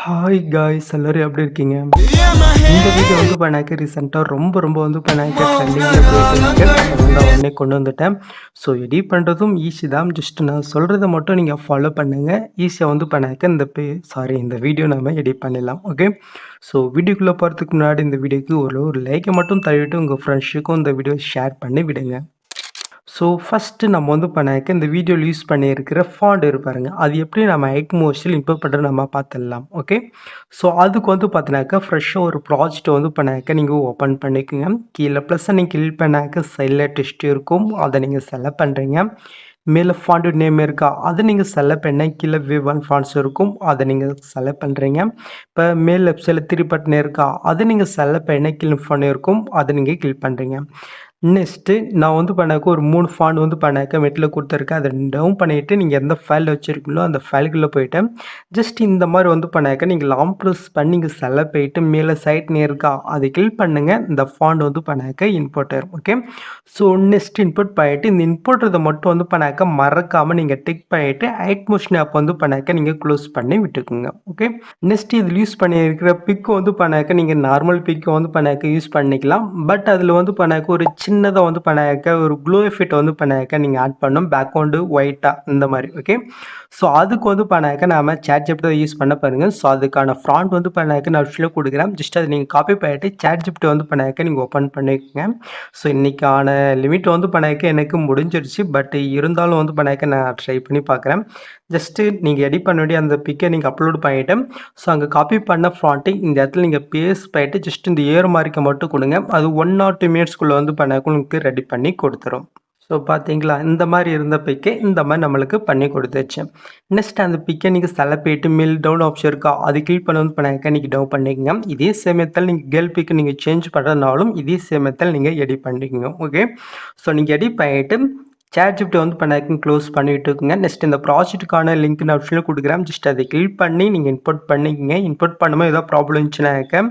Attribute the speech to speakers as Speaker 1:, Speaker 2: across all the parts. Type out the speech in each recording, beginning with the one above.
Speaker 1: Hi guys எல்லாரும் எப்படி இருக்கீங்க? இந்த வீடியோ வந்து பண்ணாக்க ரீசெண்டாக ரொம்ப வந்து பண்ணாக்க ட்ரெண்டிங்கில் போயிட்டு இருக்கு. நான் உடனே கொண்டு வந்துட்டேன். ஸோ எடிட் பண்ணுறதும் ஈஸி தான். ஜஸ்ட் நான் சொல்கிறத மட்டும் நீங்கள் ஃபாலோ பண்ணுங்கள். ஈஸியாக வந்து பண்ணாக்க இந்த வீடியோ நம்ம எடிட் பண்ணிடலாம். ஓகே. ஸோ வீடியோக்குள்ளே போகிறதுக்கு முன்னாடி இந்த வீடியோக்கு ஒரு லைக்கை மட்டும் தள்ளிவிட்டு உங்கள் ஃப்ரெண்ட்ஸுக்கும் இந்த வீடியோ ஷேர் பண்ணி விடுங்க. ஸோ ஃபஸ்ட்டு நம்ம வந்து பண்ணாக்க இந்த வீடியோவில் யூஸ் பண்ணியிருக்கிற ஃபாண்ட் இருப்பாருங்க, அது எப்படி நம்ம எக்மோஷனில் இம்ப்ரூவ் பண்ணுறது நம்ம பார்த்துடலாம். ஓகே. ஸோ அதுக்கு வந்து பார்த்தினாக்கா ஃப்ரெஷ்ஷாக ஒரு ப்ராஜெக்ட் வந்து பண்ணாக்க நீங்கள் ஓப்பன் பண்ணிக்கோங்க. கீழே ப்ளஸ் நீங்கள் கிளிக் பண்ணாக்க சைடில் டெஸ்ட் இருக்கும், அதை நீங்கள் செலக்ட் பண்ணுறீங்க. மேலே ஃபாண்ட் நேம் இருக்கா, அதை நீங்கள் செலக்ட் பண்ண கீழே V1 ஃபாண்ட்ஸ் இருக்கும், அதை நீங்கள் செலக்ட் பண்ணுறீங்க. இப்போ மேல் லெஃப்ட் சைடில் 3 பட்டன் இருக்கா, அதை நீங்கள் செலக்ட் பண்ண கீழே ஃபாண்ட் இருக்கும், அதை நீங்கள் கிளிக் பண்ணுறீங்க. நெக்ஸ்ட்டு நான் வந்து பண்ணாக்க ஒரு 3 ஃபாண்ட் வந்து பண்ணாக்க மெட்டில் கொடுத்துருக்கேன். அதை டவுன் பண்ணிவிட்டு நீங்கள் எந்த ஃபைலில் வச்சுருக்கீங்களோ அந்த ஃபைலுக்குள்ளே போய்ட்டு ஜஸ்ட் இந்த மாதிரி வந்து பண்ணாக்க நீங்கள் லாங் ப்ரெஸ் பண்ணி நீங்கள் செலக்ட் போயிட்டு மேலே சைட் இருக்கா அதை கிளிக் பண்ணுங்கள். இந்த ஃபாண்ட் வந்து பண்ணாக்க இன்புட் ஆகும். ஓகே. ஸோ நெக்ஸ்ட் இன்புட் பண்ணிவிட்டு இந்த இன்புட் மட்டும் வந்து பண்ணாக்க மறக்காமல் நீங்கள் டிக் பண்ணிவிட்டு ஐட் மோஷன் ஆப் வந்து பண்ணாக்க நீங்கள் க்ளோஸ் பண்ணி விட்டுக்குங்க. ஓகே. நெக்ஸ்ட் இதில் யூஸ் பண்ணியிருக்கிற பிக்கு வந்து பண்ணாக்க நீங்கள் நார்மல் பிக்கு வந்து பண்ணாக்க யூஸ் பண்ணிக்கலாம். பட் அதில் வந்து பண்ணாக்க ஒரு சின்னதாக வந்து பண்ணாக்க ஒரு க்ளோ எஃபெக்ட் வந்து பண்ணாக்க நீங்கள் ஆட் பண்ணணும், பேக்ரவுண்டு ஒயிட்டாக இந்த மாதிரி. ஓகே. ஸோ அதுக்கு வந்து பண்ணாக்க நாம் ChatGPT தான் யூஸ் பண்ண பாருங்கள். ஸோ அதுக்கான ஃப்ராண்ட் வந்து பண்ணாக்க நான் ஆப்ஷனில் கொடுக்குறேன். ஜஸ்ட் அதை நீங்கள் காப்பி பண்ணிட்டு ChatGPT வந்து பண்ணாக்க நீங்கள் ஓப்பன் பண்ணிக்கோங்க. ஸோ இன்றைக்கான லிமிட் வந்து பண்ணாக்க எனக்கு முடிஞ்சிருச்சு. பட் இருந்தாலும் வந்து பண்ணாக்க நான் ட்ரை பண்ணி பார்க்குறேன். ஜஸ்ட்டு நீங்கள் எடிட் பண்ண வேண்டிய அந்த பிக்கை நீங்கள் அப்லோட் பண்ணிவிட்டு ஸோ அங்கே காப்பி பண்ண ஃப்ராண்ட்டை இந்த இடத்துல நீங்கள் பேஸ்ட் பண்ணிவிட்டு ஜஸ்ட் இந்த ஏர் மார்க்கை மட்டும் கொடுங்க. அது 1 or 2 மினிட்ஸ்க்குள்ளே வந்து பண்ணாக்க உங்களுக்கு ரெடி பண்ணி கொடுத்துரும். ஸோ பார்த்தீங்களா, இந்த மாதிரி இருந்த பிக்கை இந்த மாதிரி நம்மளுக்கு பண்ணி கொடுத்துருச்சு. நெக்ஸ்ட் அந்த பிக்கை நீங்கள் செலக்ட் போயிட்டு மேல் டவுன் ஆப்ஷன் இருக்கா, அது கிளிக் பண்ண வந்து பண்ணாக்க நீங்கள் டவுன் பண்ணிக்கங்க. இதே சேமத்தில் நீங்கள் கேர்ள் பிக்கு நீங்கள் சேஞ்ச் பண்ணுறதுனாலும் இதே சேமத்தில் நீங்கள் எடிட் பண்ணிக்கோங்க. ஓகே. ஸோ நீங்கள் எடிட் பண்ணிவிட்டு ChatGPT வந்து பண்ணாக்க க்ளோஸ் பண்ணிவிட்டுக்குங்க. நெக்ஸ்ட் இந்த ப்ராஜெக்ட்டுக்கான லிங்க் நான் ஆப்ஷனில் கொடுக்குறேன். ஜஸ்ட் அதை கிளிக் பண்ணி நீங்கள் இன்புட் பண்ணிக்கங்க. இன்புட் பண்ணும்போது ஏதாவது ப்ராப்ளம் இருந்துச்சுனாக்க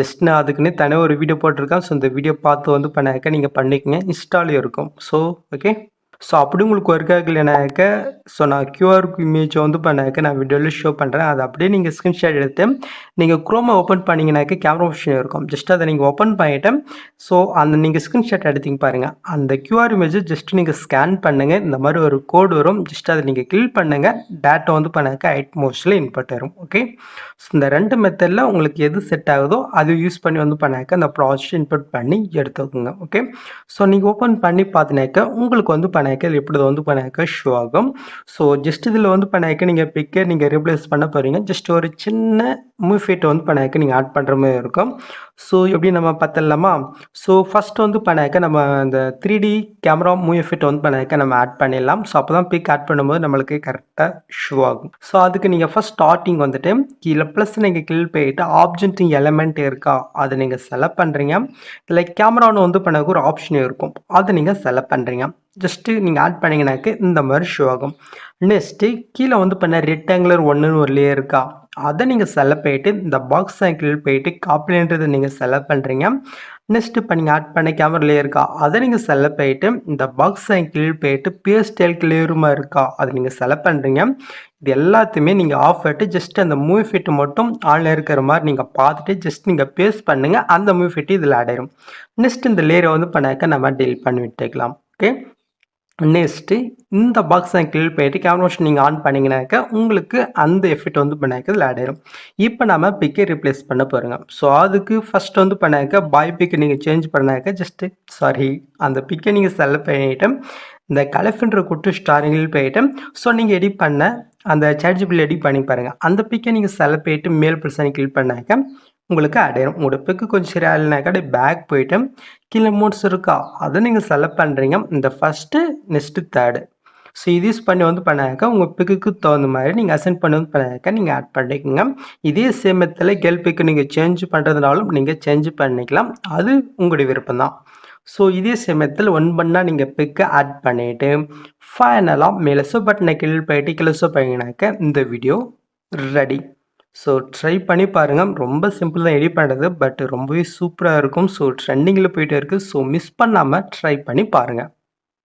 Speaker 1: ஜஸ்ட் நான் அதுக்குன்னு தனியாக ஒரு வீடியோ போட்டிருக்கேன். ஸோ இந்த வீடியோ பார்த்து வந்து பண்ணாக்க நீங்கள் பண்ணிக்கங்க, இன்ஸ்டாலே இருக்கும். So okay. ஸோ அப்படி உங்களுக்கு ஒர்க் ஆகலைனாக்க ஸோ நான் QR இமேஜை வந்து பண்ணாக்க நான் வீடியோவில் ஷோ பண்ணுறேன். அதை அப்படியே நீங்கள் ஸ்க்ரீன்ஷாட் எடுத்து நீங்கள் குரோமை ஓப்பன் பண்ணிங்கனாக்க கேமரா ஆப்ஷன் இருக்கும். ஜஸ்ட் அதை நீங்கள் ஓப்பன் பண்ணிவிட்டு ஸோ அந்த நீங்கள் ஸ்க்ரீன்ஷாட் எடுத்தீங்க பாருங்கள், அந்த QR இமேஜை ஜஸ்ட் நீங்கள் ஸ்கேன் பண்ணுங்கள். இந்த மாதிரி ஒரு கோடு வரும். ஜஸ்ட் அதை நீங்கள் கிளிக் பண்ணுங்கள். டேட்டா வந்து பண்ணாக்க ஐட் மோஷனில் இன்புட் வரும். ஓகே. ஸோ இந்த 2 மெத்தடில் உங்களுக்கு எது செட் ஆகுதோ அது யூஸ் பண்ணி வந்து பண்ணாக்க அந்த ப்ராஜெக்ட் இன்புட் பண்ணி எடுத்துக்கோங்க. ஓகே. ஸோ நீங்கள் ஓப்பன் பண்ணி பார்த்தினாக்க உங்களுக்கு வந்து பண்ணாக்க எப்படி வந்து பண்ணாக்க ஷோ ஆகும். ஸோ ஜஸ்ட் இதில் வந்து பண்ணாக்க நீங்கள் பிக்கை நீங்கள் ரீப்ளேஸ் பண்ண போகிறீங்க. ஜஸ்ட் ஒரு சின்ன மூவ்ஃபெக்ட் வந்து பண்ணாக்க நீங்கள் ஆட் பண்ணுற மாதிரி இருக்கும். ஸோ எப்படி நம்ம பார்த்துடலாமா? ஸோ ஃபஸ்ட்டு வந்து பண்ணாக்க நம்ம அந்த 3D கேமரா மூவ் எஃபெக்ட் வந்து பண்ணாக்க நம்ம ஆட் பண்ணிடலாம். ஸோ அப்போ தான் பிக் ஆட் பண்ணும்போது நம்மளுக்கு கரெக்டாக ஷோ ஆகும். ஸோ அதுக்கு நீங்கள் ஃபஸ்ட் ஸ்டார்டிங் வந்துட்டு கீழே ப்ளஸ் நீங்கள் கிளிக் பண்ணிட்டு ஆப்ஜெக்ட் எலமெண்ட் இருக்கா அதை நீங்கள் செலக்ட் பண்ணுறீங்க. லைக் கேமரான்னு வந்து பண்ணாக்க ஒரு ஆப்ஷன் இருக்கும், அதை நீங்கள் செலக்ட் பண்ணுறீங்க. ஜஸ்ட்டு நீங்கள் ஆட் பண்ணிங்கனாக்க இந்த மாதிரி ஷோ ஆகும். நெக்ஸ்ட்டு கீழே வந்து பண்ண ரெக்டாங்குலர் 1ன்னு ஒரு லேயர் இருக்கா, அதை நீங்கள் செலக்ட் பண்ணிட்டு இந்த பாக்ஸ் சைக்கிள் போயிட்டு காப்பின்றதை நீங்கள் செலக்ட் பண்ணுறீங்க. நெக்ஸ்ட்டு இப்போ நீங்கள் ஆட் பண்ண கேமரா லேயர் இருக்கா, அதை நீங்கள் செலக்ட் பண்ணிட்டு இந்த பாக்ஸ் சைக்கிள் போயிட்டு பேஸ்டல் லேயருமா இருக்கா, அதை நீங்கள் செலக்ட் பண்ணுறீங்க. இது எல்லாத்தையுமே நீங்கள் ஆஃப் பண்ணிட்டு ஜஸ்ட் அந்த மூவ் ஃபிட் மட்டும் ஆன்ல இருக்கிற மாதிரி நீங்கள் பார்த்துட்டு ஜஸ்ட் நீங்கள் பேஸ்ட் பண்ணுங்கள். அந்த மூவ் ஃபிட் இதில் ஆட் ஆயிடும். நெக்ஸ்ட் இந்த லேயரை வந்து பண்ணாக்க நம்ம டெலிட் பண்ணி விட்டுக்கலாம். ஓகே. நெக்ஸ்ட்டு இந்த பாக்ஸ் கிளிக் பண்ணிட்டு கேமரா ஆப்ஷன் நீங்கள் ஆன் பண்ணிங்கனாக்க உங்களுக்கு அந்த எஃபெக்ட் வந்து பண்ணாக்க இதில் ஆட் ஆயிடும். இப்போ நம்ம பிக்கை ரீப்ளேஸ் பண்ண போகிறோங்க. ஸோ அதுக்கு ஃபஸ்ட் வந்து பண்ணாக்க பாய் பிக்கை நீங்கள் சேஞ்ச் பண்ணாக்க அந்த பிக்கை நீங்கள் செலக்ட் பண்ணிவிட்டு இந்த கலஃப்ன்ற குட்டு ஸ்டாரிங்கில் போயிட்டு ஸோ நீங்கள் எடிட் பண்ண அந்த ChatGPT எடிட் பண்ணி பாருங்கள். அந்த பிக்கை நீங்கள் செலக்ட் பண்ணிட்டு மேல் பிரச்சனை கிளிக் பண்ணாக்க உங்களுக்கு ஆட் ஆயிடும். உங்களோட பிக்கு கொஞ்சம் சரியா இல்லைனாக்கா பேக் போயிட்டு கீழே மோட்ஸ் இருக்கா, அதை நீங்கள் செலக்ட் பண்ணுறீங்க. இந்த ஃபஸ்ட்டு நெக்ஸ்ட்டு தேர்டு ஸோ இது யூஸ் பண்ணி வந்து பண்ணாக்க உங்கள் பிக்குக்கு தகுந்த மாதிரி நீங்கள் அசைன் பண்ணி வந்து பண்ணாக்க நீங்கள் ஆட் பண்ணிக்கோங்க. இதே சேமத்தில் கேர்ள் பிக்கு நீங்கள் சேஞ்ச் பண்ணுறதுனாலும் நீங்கள் சேஞ்ச் பண்ணிக்கலாம், அது உங்களுடைய விருப்பம் தான். ஸோ இதே சமயத்தில் ஒன் பண்ணால் நீங்கள் பிக்கை ஆட் பண்ணிவிட்டு ஃபைனலாக மேலே ஸோ பட்டனை கிளிக் பண்ணிட்டு கீழே ஸோ பண்ணிங்கனாக்க இந்த வீடியோ ரெடி. ஸோ ட்ரை பண்ணி பாருங்கள். ரொம்ப சிம்பிள் தான் எடிட் பண்ணுறது, பட் ரொம்பவே சூப்பராக இருக்கும். ஸோ ட்ரெண்டிங்கில் போயிட்டே இருக்குது. ஸோ மிஸ் பண்ணாமல் ட்ரை பண்ணி பாருங்கள்.